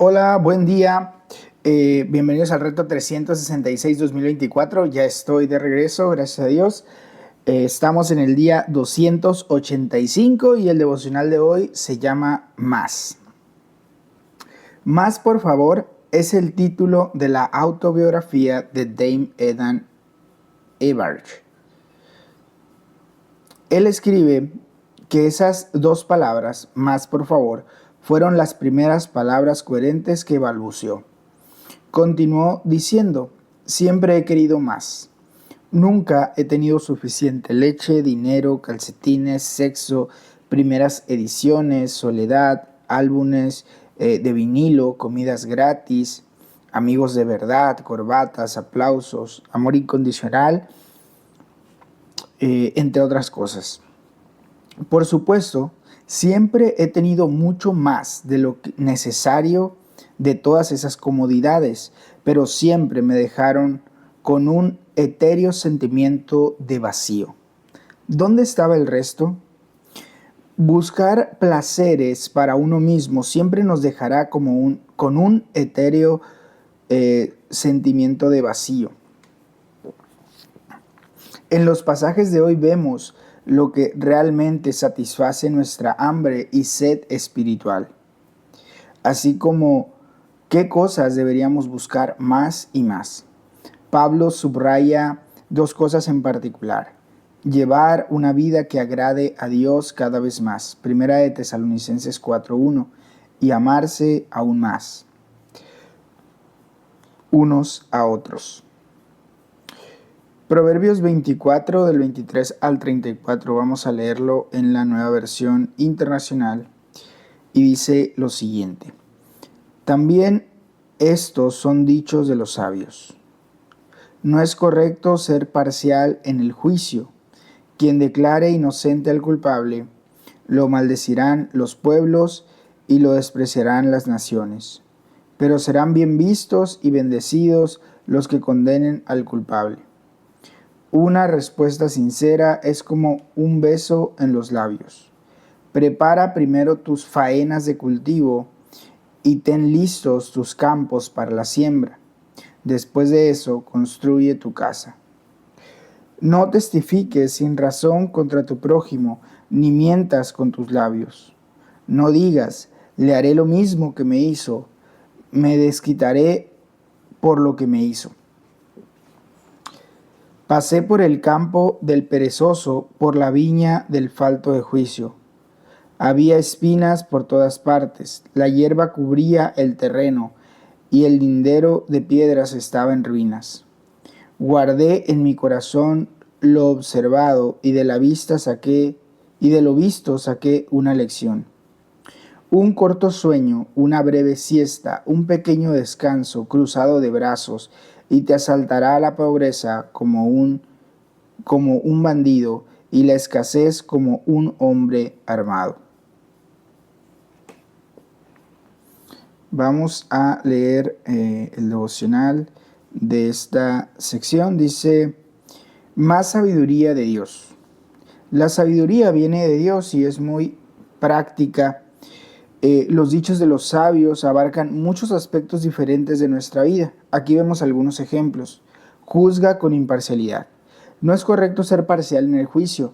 Hola, buen día. Bienvenidos al reto 366-2024. Ya estoy de regreso, gracias a Dios. Estamos en el día 285 y el devocional de hoy se llama Más. Más, por favor, es el título de la autobiografía de Dame Edan Evarch. Él escribe que esas dos palabras, más por favor, fueron las primeras palabras coherentes que balbuceó. Continuó diciendo, siempre he querido más. Nunca he tenido suficiente leche, dinero, calcetines, sexo, primeras ediciones, soledad, álbumes de vinilo, comidas gratis, amigos de verdad, corbatas, aplausos, amor incondicional, entre otras cosas. Por supuesto, siempre he tenido mucho más de lo necesario de todas esas comodidades, pero siempre me dejaron con un etéreo sentimiento de vacío. ¿Dónde estaba el resto? Buscar placeres para uno mismo siempre nos dejará con un etéreo sentimiento de vacío. En los pasajes de hoy vemos lo que realmente satisface nuestra hambre y sed espiritual, así como qué cosas deberíamos buscar más y más. Pablo subraya dos cosas en particular: llevar una vida que agrade a Dios cada vez más, Primera de Tesalonicenses 4:1, y amarse aún más unos a otros. Proverbios 24 del 23 al 34, vamos a leerlo en la Nueva Versión Internacional, y dice lo siguiente: también estos son dichos de los sabios. No es correcto ser parcial en el juicio. Quien declare inocente al culpable, lo maldecirán los pueblos y lo despreciarán las naciones. Pero serán bien vistos y bendecidos los que condenen al culpable. Una respuesta sincera es como un beso en los labios. Prepara primero tus faenas de cultivo y ten listos tus campos para la siembra. Después de eso, construye tu casa. No testifiques sin razón contra tu prójimo, ni mientas con tus labios. No digas, le haré lo mismo que me hizo, me desquitaré por lo que me hizo. Pasé por el campo del perezoso, por la viña del falto de juicio. Había espinas por todas partes, la hierba cubría el terreno, y el lindero de piedras estaba en ruinas. Guardé en mi corazón lo observado, y de lo visto saqué una lección. Un corto sueño, una breve siesta, un pequeño descanso cruzado de brazos, y te asaltará la pobreza como un bandido, y la escasez como un hombre armado. Vamos a leer el devocional de esta sección. Dice, más sabiduría de Dios. La sabiduría viene de Dios y es muy práctica. Los dichos de los sabios abarcan muchos aspectos diferentes de nuestra vida. Aquí vemos algunos ejemplos. Juzga con imparcialidad. No es correcto ser parcial en el juicio,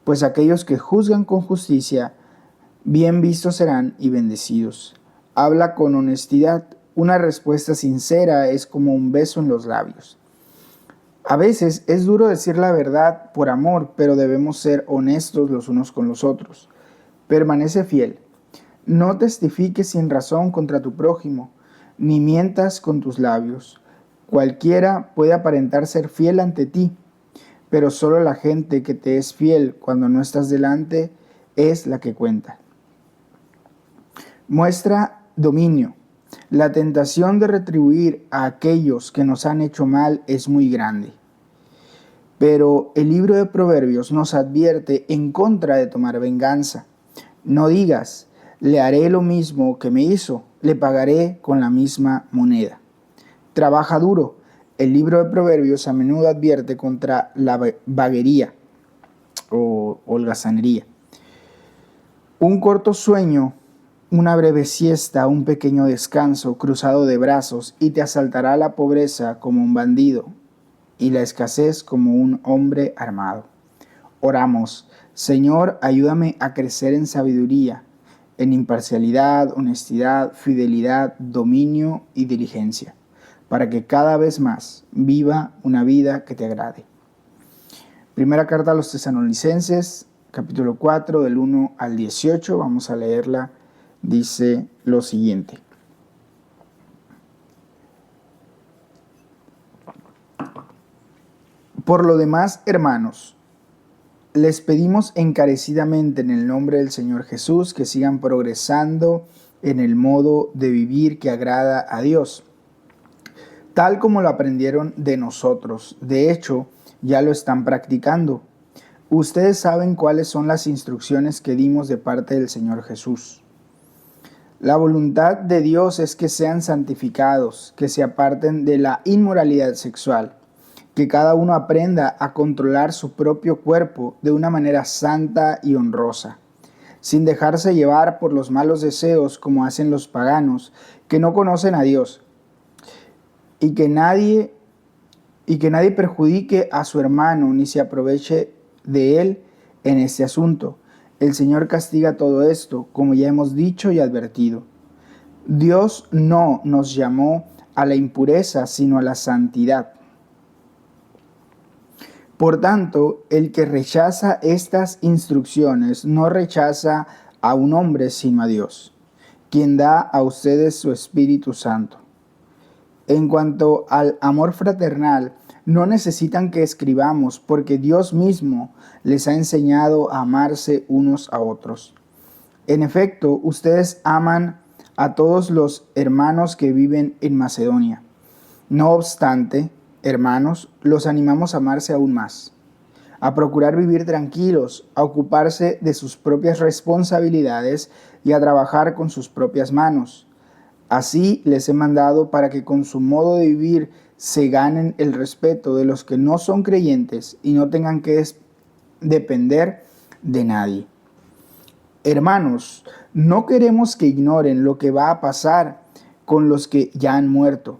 pues aquellos que juzgan con justicia, bien vistos serán y bendecidos. Habla con honestidad. Una respuesta sincera es como un beso en los labios. A veces es duro decir la verdad por amor, pero debemos ser honestos los unos con los otros. Permanece fiel. No testifiques sin razón contra tu prójimo, ni mientas con tus labios. Cualquiera puede aparentar ser fiel ante ti, pero solo la gente que te es fiel cuando no estás delante es la que cuenta. Muestra dominio. La tentación de retribuir a aquellos que nos han hecho mal es muy grande. Pero el libro de Proverbios nos advierte en contra de tomar venganza. No digas, le haré lo mismo que me hizo, le pagaré con la misma moneda. Trabaja duro. El libro de Proverbios a menudo advierte contra la vaguería o holgazanería. Un corto sueño una breve siesta, un pequeño descanso, cruzado de brazos, y te asaltará la pobreza como un bandido y la escasez como un hombre armado. Oramos, Señor, ayúdame a crecer en sabiduría, en imparcialidad, honestidad, fidelidad, dominio y diligencia, para que cada vez más viva una vida que te agrade. Primera carta a los Tesalonicenses, capítulo 4, del 1 al 18, vamos a leerla. Dice lo siguiente. Por lo demás, hermanos, les pedimos encarecidamente en el nombre del Señor Jesús que sigan progresando en el modo de vivir que agrada a Dios, tal como lo aprendieron de nosotros. De hecho, ya lo están practicando. Ustedes saben cuáles son las instrucciones que dimos de parte del Señor Jesús. La voluntad de Dios es que sean santificados, que se aparten de la inmoralidad sexual, que cada uno aprenda a controlar su propio cuerpo de una manera santa y honrosa, sin dejarse llevar por los malos deseos como hacen los paganos, que no conocen a Dios, y que nadie perjudique a su hermano ni se aproveche de él en este asunto. El Señor castiga todo esto, como ya hemos dicho y advertido. Dios no nos llamó a la impureza, sino a la santidad. Por tanto, el que rechaza estas instrucciones no rechaza a un hombre, sino a Dios, quien da a ustedes su Espíritu Santo. En cuanto al amor fraternal, no necesitan que escribamos, porque Dios mismo les ha enseñado a amarse unos a otros. En efecto, ustedes aman a todos los hermanos que viven en Macedonia. No obstante, hermanos, los animamos a amarse aún más, a procurar vivir tranquilos, a ocuparse de sus propias responsabilidades y a trabajar con sus propias manos. Así les he mandado para que con su modo de vivir se ganen el respeto de los que no son creyentes y no tengan que depender de nadie. Hermanos, no queremos que ignoren lo que va a pasar con los que ya han muerto,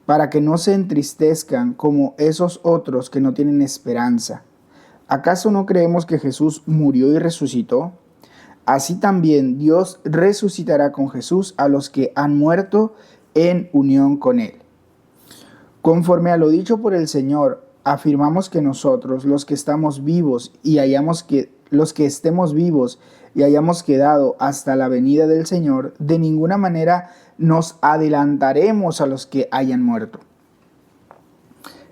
para que no se entristezcan como esos otros que no tienen esperanza. ¿Acaso no creemos que Jesús murió y resucitó? Así también Dios resucitará con Jesús a los que han muerto en unión con Él. Conforme a lo dicho por el Señor, afirmamos que nosotros, los que estemos vivos y hayamos quedado hasta la venida del Señor, de ninguna manera nos adelantaremos a los que hayan muerto.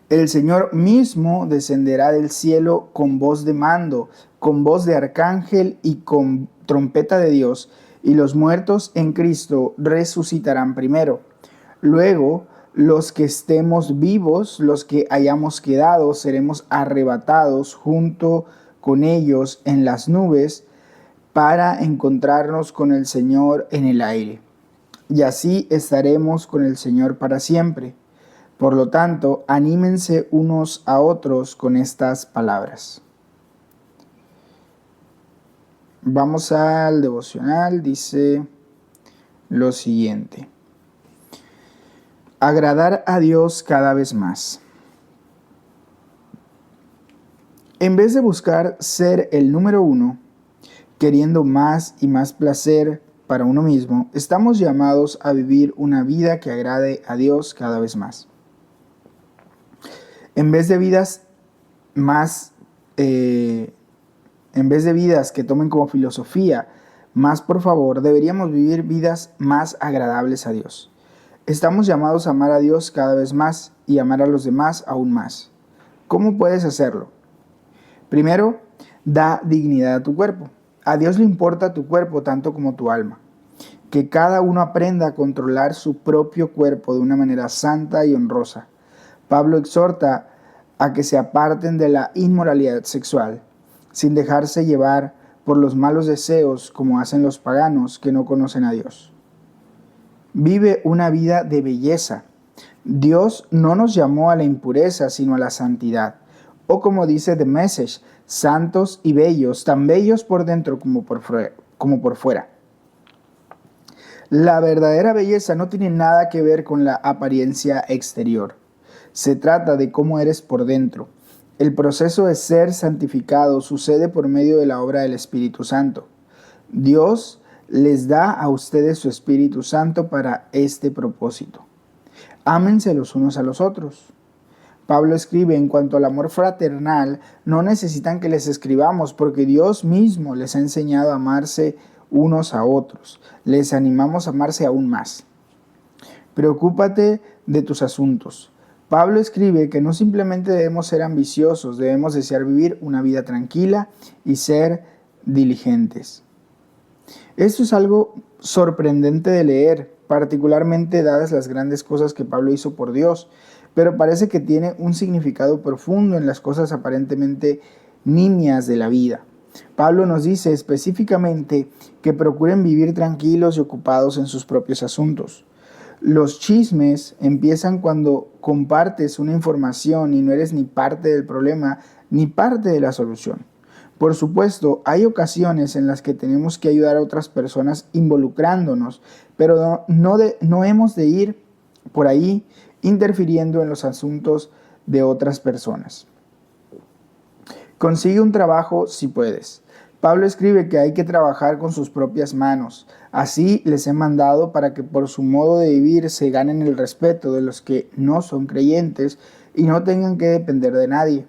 El Señor mismo descenderá del cielo con voz de mando, con voz de arcángel y con trompeta de Dios, y los muertos en Cristo resucitarán primero. Luego, los que estemos vivos, los que hayamos quedado, seremos arrebatados junto con ellos en las nubes para encontrarnos con el Señor en el aire. Y así estaremos con el Señor para siempre. Por lo tanto, anímense unos a otros con estas palabras. Vamos al devocional, dice lo siguiente. Agradar a Dios cada vez más. En vez de buscar ser el número uno, queriendo más y más placer para uno mismo, estamos llamados a vivir una vida que agrade a Dios cada vez más. En vez de vidas que tomen como filosofía, más por favor, deberíamos vivir vidas más agradables a Dios. Estamos llamados a amar a Dios cada vez más y amar a los demás aún más. ¿Cómo puedes hacerlo? Primero, da dignidad a tu cuerpo. A Dios le importa tu cuerpo tanto como tu alma. Que cada uno aprenda a controlar su propio cuerpo de una manera santa y honrosa. Pablo exhorta a que se aparten de la inmoralidad sexual, sin dejarse llevar por los malos deseos como hacen los paganos que no conocen a Dios. Vive una vida de belleza. Dios no nos llamó a la impureza, sino a la santidad. O como dice The Message, santos y bellos, tan bellos por dentro como por fuera. La verdadera belleza no tiene nada que ver con la apariencia exterior. Se trata de cómo eres por dentro. El proceso de ser santificado sucede por medio de la obra del Espíritu Santo. Dios les da a ustedes su Espíritu Santo para este propósito. Ámense los unos a los otros. Pablo escribe: en cuanto al amor fraternal, no necesitan que les escribamos porque Dios mismo les ha enseñado a amarse unos a otros. Les animamos a amarse aún más. Preocúpate de tus asuntos. Pablo escribe que no simplemente debemos ser ambiciosos, debemos desear vivir una vida tranquila y ser diligentes. Esto es algo sorprendente de leer, particularmente dadas las grandes cosas que Pablo hizo por Dios, pero parece que tiene un significado profundo en las cosas aparentemente nimias de la vida. Pablo nos dice específicamente que procuren vivir tranquilos y ocupados en sus propios asuntos. Los chismes empiezan cuando compartes una información y no eres ni parte del problema ni parte de la solución. Por supuesto, hay ocasiones en las que tenemos que ayudar a otras personas involucrándonos, pero no hemos de ir por ahí interfiriendo en los asuntos de otras personas. Consigue un trabajo si puedes. Pablo escribe que hay que trabajar con sus propias manos. Así les he mandado para que por su modo de vivir se ganen el respeto de los que no son creyentes y no tengan que depender de nadie.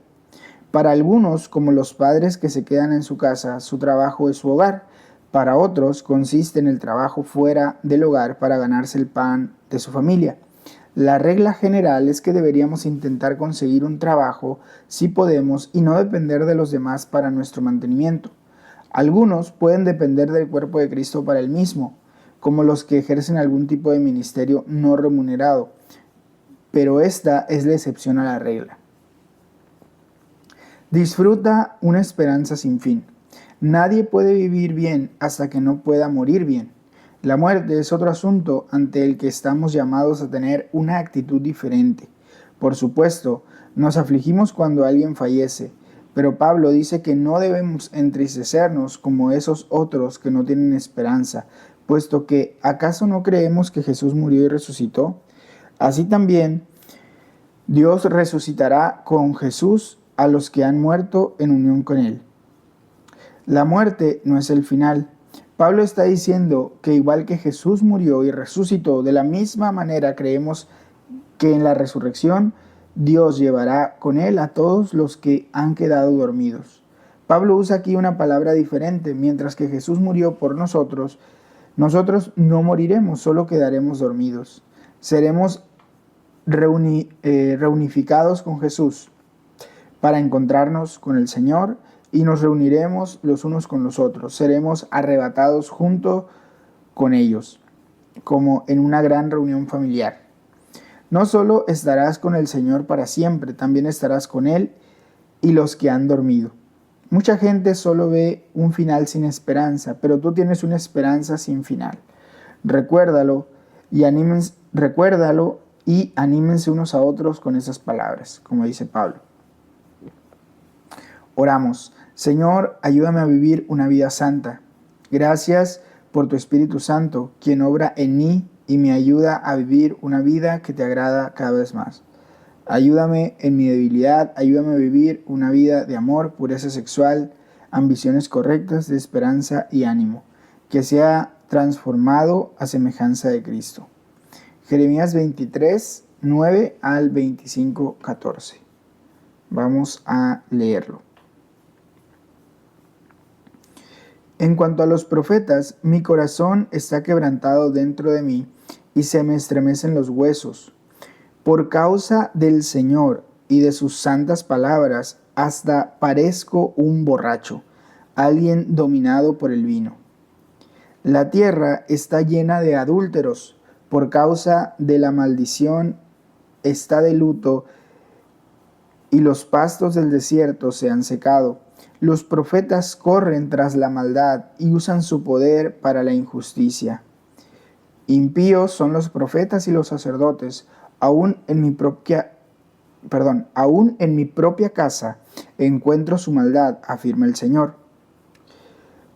Para algunos, como los padres que se quedan en su casa, su trabajo es su hogar. Para otros, consiste en el trabajo fuera del hogar para ganarse el pan de su familia. La regla general es que deberíamos intentar conseguir un trabajo si podemos y no depender de los demás para nuestro mantenimiento. Algunos pueden depender del cuerpo de Cristo para el mismo, como los que ejercen algún tipo de ministerio no remunerado, pero esta es la excepción a la regla. Disfruta una esperanza sin fin. Nadie puede vivir bien hasta que no pueda morir bien. La muerte es otro asunto ante el que estamos llamados a tener una actitud diferente. Por supuesto, nos afligimos cuando alguien fallece, pero Pablo dice que no debemos entristecernos como esos otros que no tienen esperanza, puesto que ¿acaso no creemos que Jesús murió y resucitó? Así también, Dios resucitará con Jesús a los que han muerto en unión con Él. La muerte no es el final. Pablo está diciendo que igual que Jesús murió y resucitó, de la misma manera creemos que en la resurrección Dios llevará con Él a todos los que han quedado dormidos. Pablo usa aquí una palabra diferente. Mientras que Jesús murió por nosotros, nosotros no moriremos, solo quedaremos dormidos. Seremos reunificados con Jesús para encontrarnos con el Señor y nos reuniremos los unos con los otros. Seremos arrebatados junto con ellos, como en una gran reunión familiar. No solo estarás con el Señor para siempre, también estarás con Él y los que han dormido. Mucha gente solo ve un final sin esperanza, pero tú tienes una esperanza sin final. Recuérdalo y anímense unos a otros con esas palabras, como dice Pablo. Oramos. Señor, ayúdame a vivir una vida santa. Gracias por tu Espíritu Santo, quien obra en mí y me ayuda a vivir una vida que te agrada cada vez más. Ayúdame en mi debilidad, ayúdame a vivir una vida de amor, pureza sexual, ambiciones correctas, de esperanza y ánimo, que sea transformado a semejanza de Cristo. Jeremías 23, 9 al 25, 14. Vamos a leerlo. En cuanto a los profetas, mi corazón está quebrantado dentro de mí y se me estremecen los huesos. Por causa del Señor y de sus santas palabras, hasta parezco un borracho, alguien dominado por el vino. La tierra está llena de adúlteros, por causa de la maldición está de luto y los pastos del desierto se han secado. Los profetas corren tras la maldad y usan su poder para la injusticia. Impíos son los profetas y los sacerdotes, aún en mi propia casa encuentro su maldad, afirma el Señor.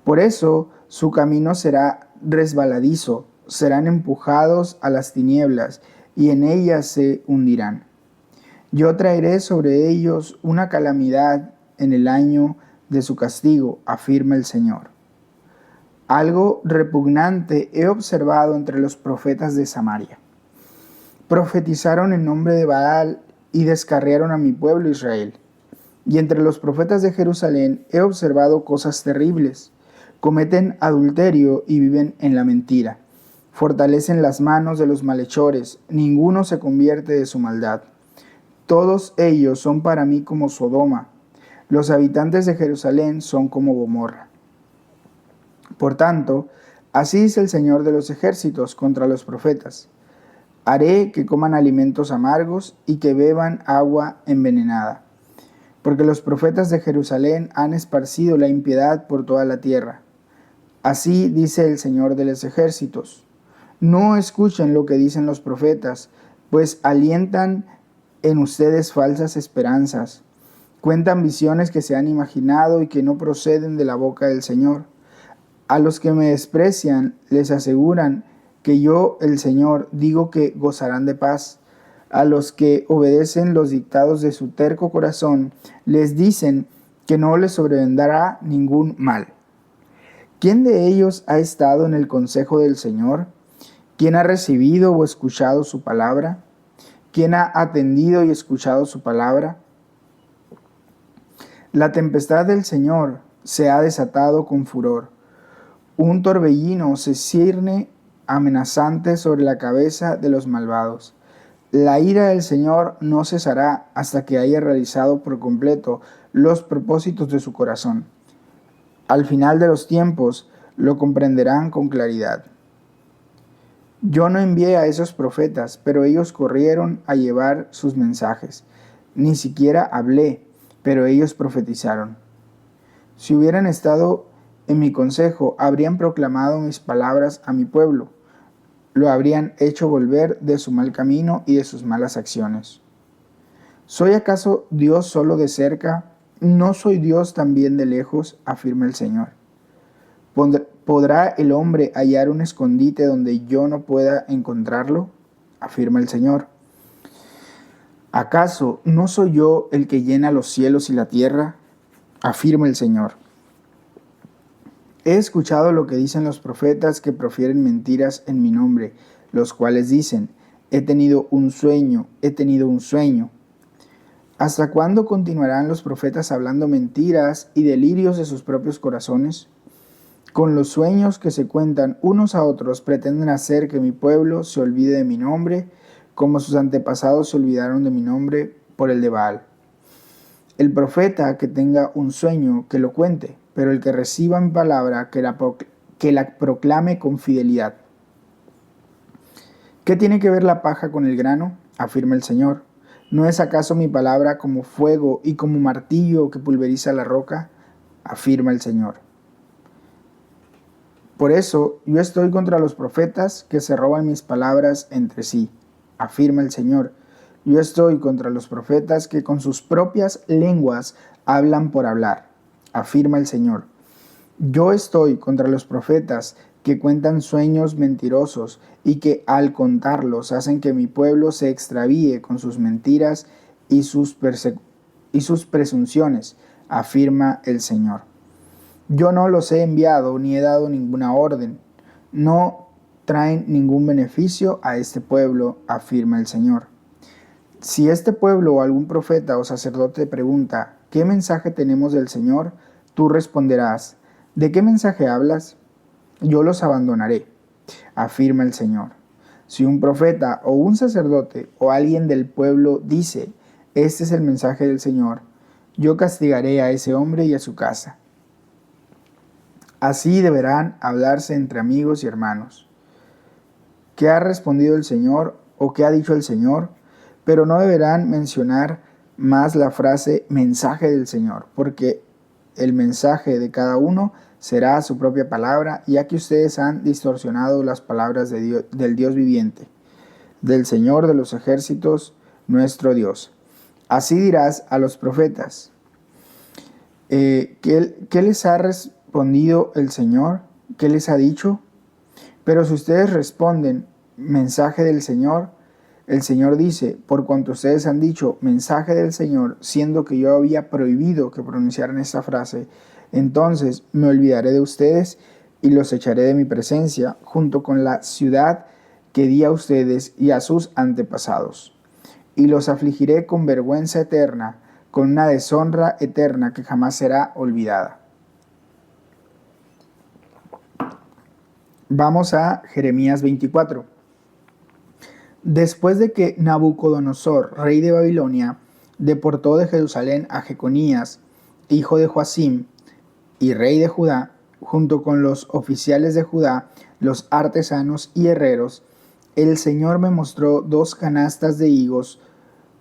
Por eso su camino será resbaladizo serán empujados a las tinieblas y en ellas se hundirán. Yo traeré sobre ellos una calamidad en el año de su castigo, afirma el Señor. Algo repugnante he observado entre los profetas de Samaria. Profetizaron en nombre de Baal y descarriaron a mi pueblo Israel. Y entre los profetas de Jerusalén he observado cosas terribles. Cometen adulterio y viven en la mentira. Fortalecen las manos de los malhechores. Ninguno se convierte de su maldad. Todos ellos son para mí como Sodoma. Los habitantes de Jerusalén son como Gomorra. Por tanto, así dice el Señor de los ejércitos contra los profetas. Haré que coman alimentos amargos y que beban agua envenenada, porque los profetas de Jerusalén han esparcido la impiedad por toda la tierra. Así dice el Señor de los ejércitos. No escuchen lo que dicen los profetas, pues alientan en ustedes falsas esperanzas. Cuentan visiones que se han imaginado y que no proceden de la boca del Señor. A los que me desprecian les aseguran que yo, el Señor, digo que gozarán de paz. A los que obedecen los dictados de su terco corazón, les dicen que no les sobrevendrá ningún mal. ¿Quién de ellos ha estado en el consejo del Señor? ¿Quién ha recibido o escuchado su palabra? ¿Quién ha atendido y escuchado su palabra? La tempestad del Señor se ha desatado con furor. Un torbellino se cierne amenazante sobre la cabeza de los malvados. La ira del Señor no cesará hasta que haya realizado por completo los propósitos de su corazón. Al final de los tiempos lo comprenderán con claridad. Yo no envié a esos profetas, pero ellos corrieron a llevar sus mensajes. Ni siquiera hablé, pero ellos profetizaron. Si hubieran estado en mi consejo, habrían proclamado mis palabras a mi pueblo. Lo habrían hecho volver de su mal camino y de sus malas acciones. ¿Soy acaso Dios solo de cerca? ¿No soy Dios también de lejos?, afirma el Señor. ¿Podrá el hombre hallar un escondite donde yo no pueda encontrarlo?, afirma el Señor. ¿Acaso no soy yo el que llena los cielos y la tierra?, afirma el Señor. He escuchado lo que dicen los profetas que profieren mentiras en mi nombre, los cuales dicen, he tenido un sueño, he tenido un sueño. ¿Hasta cuándo continuarán los profetas hablando mentiras y delirios de sus propios corazones? Con los sueños que se cuentan unos a otros pretenden hacer que mi pueblo se olvide de mi nombre, como sus antepasados se olvidaron de mi nombre por el de Baal. El profeta que tenga un sueño, que lo cuente, pero el que reciba mi palabra, que la proclame con fidelidad. ¿Qué tiene que ver la paja con el grano?, afirma el Señor. ¿No es acaso mi palabra como fuego y como martillo que pulveriza la roca?, afirma el Señor. Por eso yo estoy contra los profetas que se roban mis palabras entre sí, afirma el Señor. Yo estoy contra los profetas que con sus propias lenguas hablan por hablar, afirma el Señor. Yo estoy contra los profetas que cuentan sueños mentirosos y que al contarlos hacen que mi pueblo se extravíe con sus mentiras y sus presunciones, afirma el Señor. Yo no los he enviado ni he dado ninguna orden. No traen ningún beneficio a este pueblo, afirma el Señor. Si este pueblo o algún profeta o sacerdote pregunta, ¿qué mensaje tenemos del Señor?, tú responderás, ¿de qué mensaje hablas? Yo los abandonaré, afirma el Señor. Si un profeta o un sacerdote o alguien del pueblo dice, este es el mensaje del Señor, yo castigaré a ese hombre y a su casa. Así deberán hablarse entre amigos y hermanos. ¿Qué ha respondido el Señor o qué ha dicho el Señor? Pero no deberán mencionar más la frase mensaje del Señor, porque el mensaje de cada uno será su propia palabra, ya que ustedes han distorsionado las palabras de Dios, del Dios viviente, del Señor de los ejércitos, nuestro Dios. Así dirás a los profetas. ¿Qué les ha respondido el Señor? ¿Qué les ha dicho? Pero si ustedes responden, mensaje del Señor, el Señor dice, por cuanto ustedes han dicho mensaje del Señor, siendo que yo había prohibido que pronunciaran esta frase, entonces me olvidaré de ustedes y los echaré de mi presencia, junto con la ciudad que di a ustedes y a sus antepasados. Y los afligiré con vergüenza eterna, con una deshonra eterna que jamás será olvidada. Vamos a Jeremías 24. Después de que Nabucodonosor, rey de Babilonia, deportó de Jerusalén a Jeconías, hijo de Joacim, y rey de Judá, junto con los oficiales de Judá, los artesanos y herreros, el Señor me mostró 2 canastas de higos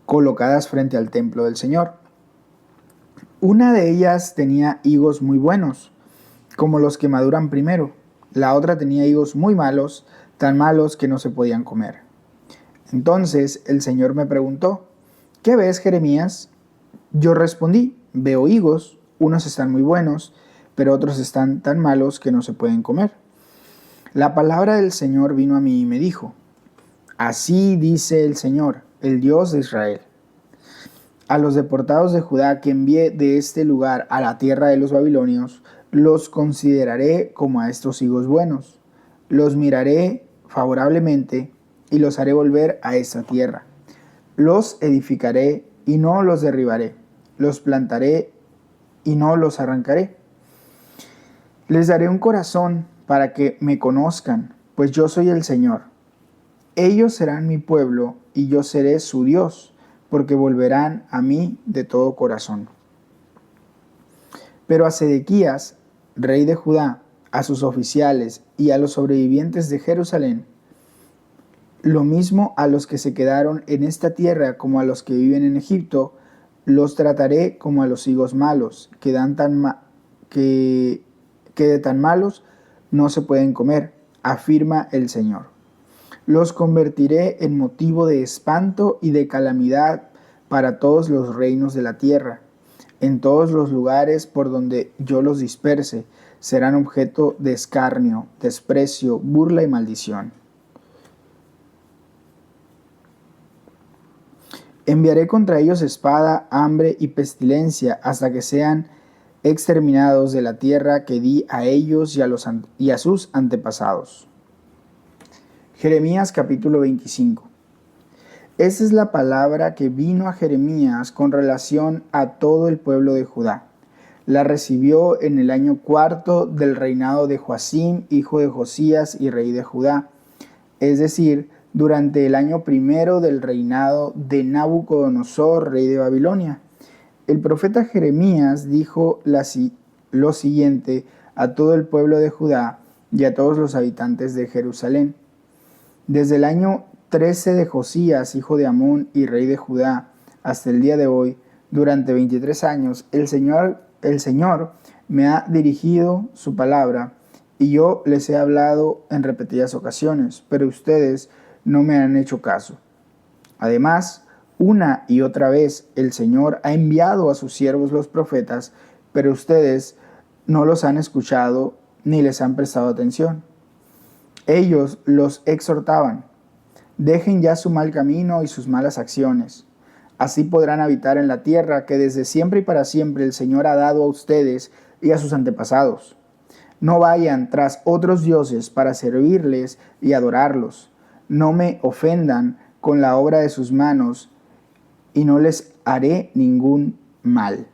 colocadas frente al templo del Señor. Una de ellas tenía higos muy buenos, como los que maduran primero. La otra tenía higos muy malos, tan malos que no se podían comer. Entonces el Señor me preguntó, ¿qué ves, Jeremías? Yo respondí, veo higos, unos están muy buenos, pero otros están tan malos que no se pueden comer. La palabra del Señor vino a mí y me dijo, así dice el Señor, el Dios de Israel. A los deportados de Judá que envié de este lugar a la tierra de los babilonios, los consideraré como a estos higos buenos. Los miraré favorablemente y los haré volver a esta tierra. Los edificaré y no los derribaré. Los plantaré y no los arrancaré. Les daré un corazón para que me conozcan, pues yo soy el Señor. Ellos serán mi pueblo y yo seré su Dios, porque volverán a mí de todo corazón. Pero a Sedequías, rey de Judá, a sus oficiales y a los sobrevivientes de Jerusalén, lo mismo a los que se quedaron en esta tierra como a los que viven en Egipto, los trataré como a los higos malos, que de tan malos no se pueden comer, afirma el Señor. Los convertiré en motivo de espanto y de calamidad para todos los reinos de la tierra. En todos los lugares por donde yo los disperse, serán objeto de escarnio, desprecio, burla y maldición. Enviaré contra ellos espada, hambre y pestilencia hasta que sean exterminados de la tierra que di a ellos y a sus antepasados. Jeremías capítulo 25. Esta es la palabra que vino a Jeremías con relación a todo el pueblo de Judá. La recibió en el año 4 del reinado de Joacim, hijo de Josías y rey de Judá, es decir, durante el año 1 del reinado de Nabucodonosor, rey de Babilonia. El profeta Jeremías dijo lo siguiente a todo el pueblo de Judá y a todos los habitantes de Jerusalén. Desde el año 13 de Josías, hijo de Amón y rey de Judá, hasta el día de hoy, durante 23 años, el Señor me ha dirigido su palabra y yo les he hablado en repetidas ocasiones, pero ustedes no me han hecho caso. Además, una y otra vez el Señor ha enviado a sus siervos los profetas, pero ustedes no los han escuchado ni les han prestado atención. Ellos los exhortaban, dejen ya su mal camino y sus malas acciones. Así podrán habitar en la tierra que desde siempre y para siempre el Señor ha dado a ustedes y a sus antepasados. No vayan tras otros dioses para servirles y adorarlos. No me ofendan con la obra de sus manos y no les haré ningún mal.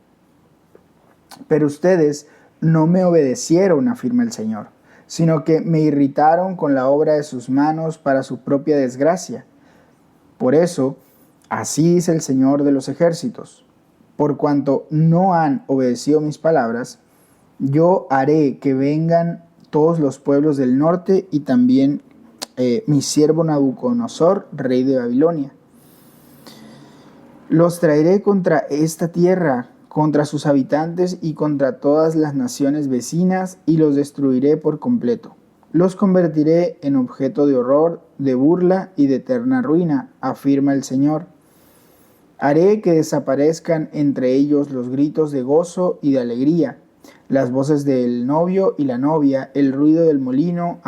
Pero ustedes no me obedecieron, afirma el Señor, sino que me irritaron con la obra de sus manos para su propia desgracia. Por eso, así dice el Señor de los ejércitos, por cuanto no han obedecido mis palabras, yo haré que vengan todos los pueblos del norte y también mi siervo Nabucodonosor, rey de Babilonia. Los traeré contra esta tierra, contra sus habitantes y contra todas las naciones vecinas, y los destruiré por completo. Los convertiré en objeto de horror, de burla y de eterna ruina, afirma el Señor. Haré que desaparezcan entre ellos los gritos de gozo y de alegría, las voces del novio y la novia, el ruido del molino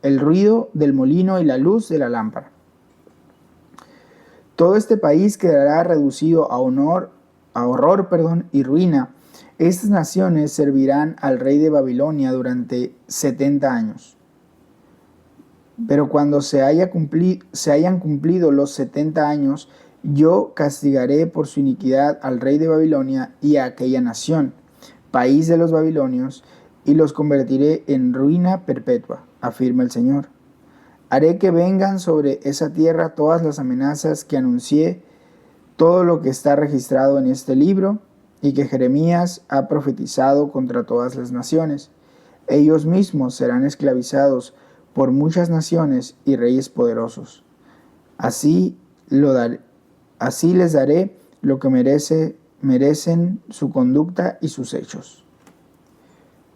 el ruido del molino y la luz de la lámpara. Todo este país quedará reducido a horror, y ruina. Estas naciones servirán al rey de Babilonia durante 70 años. Pero cuando se hayan cumplido los 70 años, yo castigaré por su iniquidad al rey de Babilonia y a aquella nación, país de los babilonios, y los convertiré en ruina perpetua, afirma el Señor. Haré que vengan sobre esa tierra todas las amenazas que anuncié, todo lo que está registrado en este libro y que Jeremías ha profetizado contra todas las naciones. Ellos mismos serán esclavizados por muchas naciones y reyes poderosos. Así les daré lo que merecen su conducta y sus hechos.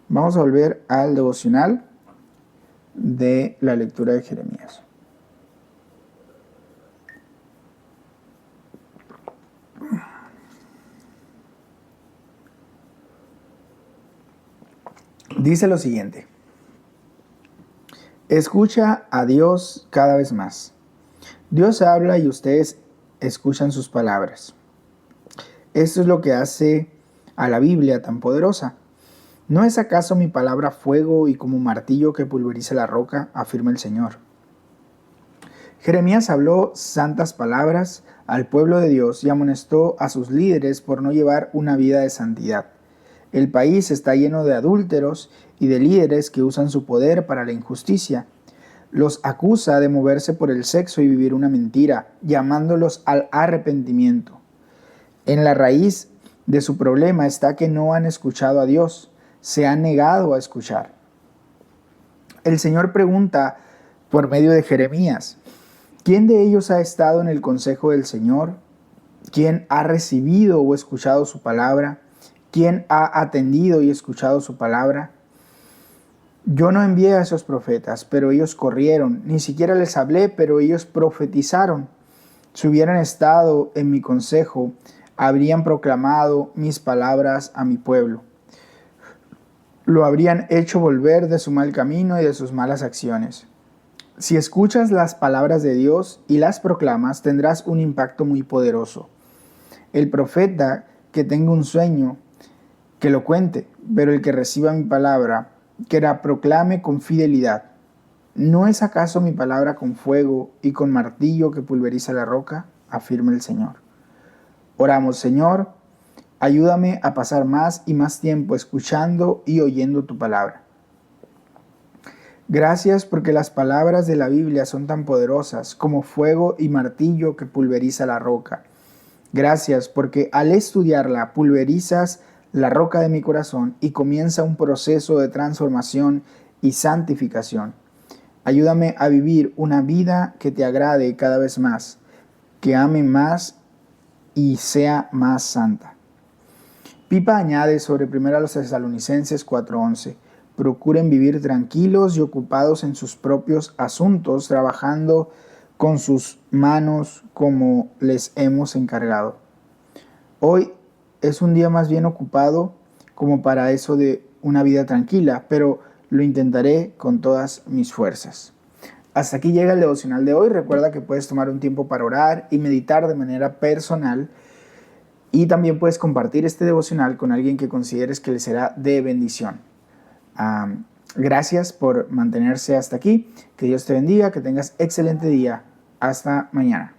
Vamos a volver al devocional de la lectura de Jeremías. Dice lo siguiente: escucha a Dios cada vez más. Dios habla y ustedes escuchan sus palabras. Esto es lo que hace a la Biblia tan poderosa. ¿No es acaso mi palabra fuego y como un martillo que pulveriza la roca?, afirma el Señor. Jeremías habló santas palabras al pueblo de Dios y amonestó a sus líderes por no llevar una vida de santidad. El país está lleno de adúlteros y de líderes que usan su poder para la injusticia. Los acusa de moverse por el sexo y vivir una mentira, llamándolos al arrepentimiento. En la raíz de su problema está que no han escuchado a Dios, se han negado a escuchar. El Señor pregunta por medio de Jeremías: ¿quién de ellos ha estado en el consejo del Señor? ¿Quién ha recibido o escuchado su palabra? ¿Quién ha atendido y escuchado su palabra? Yo no envié a esos profetas, pero ellos corrieron. Ni siquiera les hablé, pero ellos profetizaron. Si hubieran estado en mi consejo, habrían proclamado mis palabras a mi pueblo. Lo habrían hecho volver de su mal camino y de sus malas acciones. Si escuchas las palabras de Dios y las proclamas, tendrás un impacto muy poderoso. El profeta que tenga un sueño, que lo cuente, pero el que reciba mi palabra, que la proclame con fidelidad. ¿No es acaso mi palabra con fuego y con martillo que pulveriza la roca?, afirma el Señor. Oramos: Señor, ayúdame a pasar más y más tiempo escuchando y oyendo tu palabra. Gracias porque las palabras de la Biblia son tan poderosas como fuego y martillo que pulveriza la roca. Gracias porque al estudiarla pulverizas la roca de mi corazón y comienza un proceso de transformación y santificación. Ayúdame a vivir una vida que te agrade cada vez más, que ame más y sea más santa. Pipa añade sobre 1 Tesalonicenses 4:11: procuren vivir tranquilos y ocupados en sus propios asuntos, trabajando con sus manos como les hemos encargado. Hoy es un día más bien ocupado como para eso de una vida tranquila, pero lo intentaré con todas mis fuerzas. Hasta aquí llega el devocional de hoy. Recuerda que puedes tomar un tiempo para orar y meditar de manera personal. Y también puedes compartir este devocional con alguien que consideres que le será de bendición. Gracias por mantenerse hasta aquí. Que Dios te bendiga, que tengas excelente día. Hasta mañana.